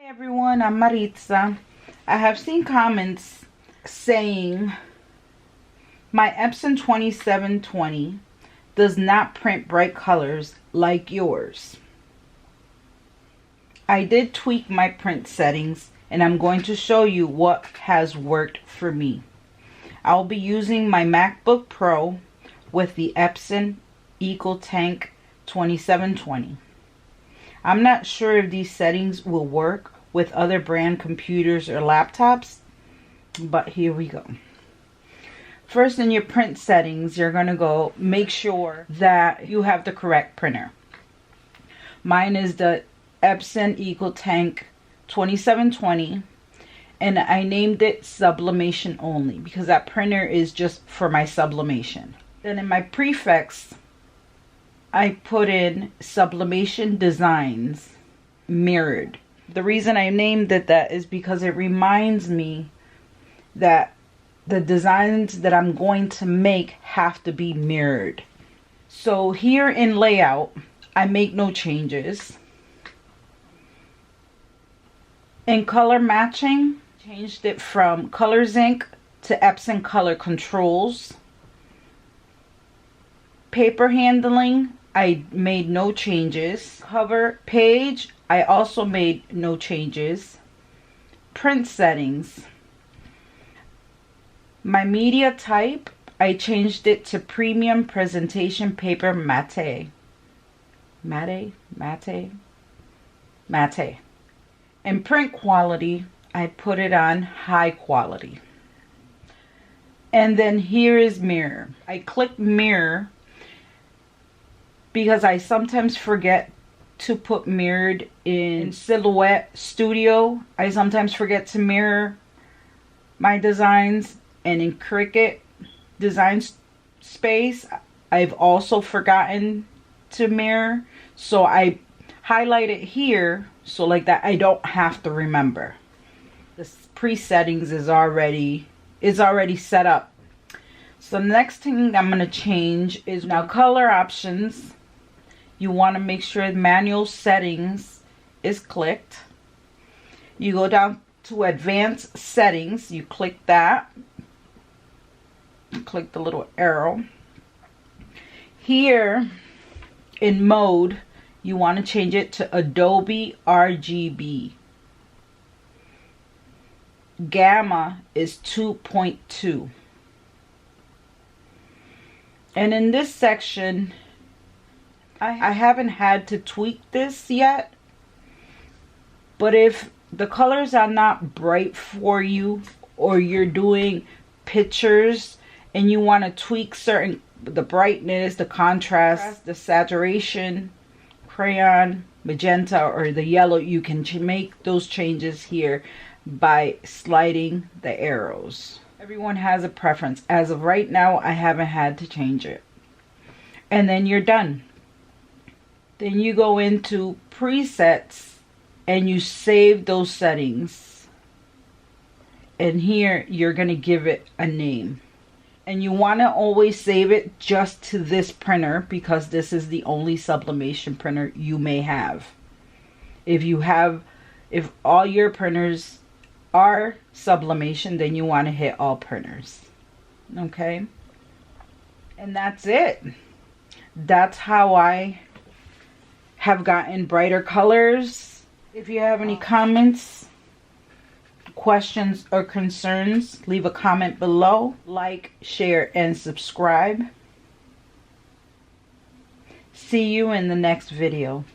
Hi everyone, I'm Maritza. I have seen comments saying my Epson 2720 does not print bright colors like yours. I did tweak my print settings and I'm going to show you what has worked for me. I'll be using my MacBook Pro with the Epson Ecotank 2720. I'm not sure if these settings will work with other brand computers or laptops, but here we go. First, in your print settings, you're going to go make sure that you have the correct printer. Mine is the Epson Ecotank 2720, and I named it Sublimation only because that printer is just for my sublimation. Then in my prefix, I put in Sublimation Designs Mirrored. The reason I named it that is because it reminds me that the designs that I'm going to make have to be mirrored. So here in layout, I make no changes. In color matching, changed it from Colors Inc. to Epson Color Controls. Paper handling, I made no changes. Cover page, I also made no changes. Print settings. My media type, I changed it to Premium Presentation Paper Matte. Matte. And print quality, I put it on high quality. And then here is mirror. I click mirror because I sometimes forget to put mirrored in Silhouette Studio. I sometimes forget to mirror my designs, and in Cricut Design Space I've also forgotten to mirror, so I highlight it here so like that I don't have to remember. The pre-settings is already set up. So the next thing I'm going to change is now color options. You want to make sure manual settings is clicked. You go down to advanced settings, you click that. Click the little arrow. Here in mode, you want to change it to Adobe RGB. Gamma is 2.2. And in this section, I haven't had to tweak this yet, but if the colors are not bright for you, or you're doing pictures and you want to tweak the brightness, the contrast, the saturation, crayon, magenta, or the yellow, you can make those changes here by sliding the arrows. Everyone has a preference. As of right now, I haven't had to change it. And then you're done. Then you go into presets and you save those settings. And here you're going to give it a name. And you want to always save it just to this printer because this is the only sublimation printer you may have. If all your printers are sublimation, then you want to hit all printers. Okay? And that's it. That's how I have gotten brighter colors. If you have any comments, questions, or concerns, leave a comment below. Like, share, and subscribe. See you in the next video.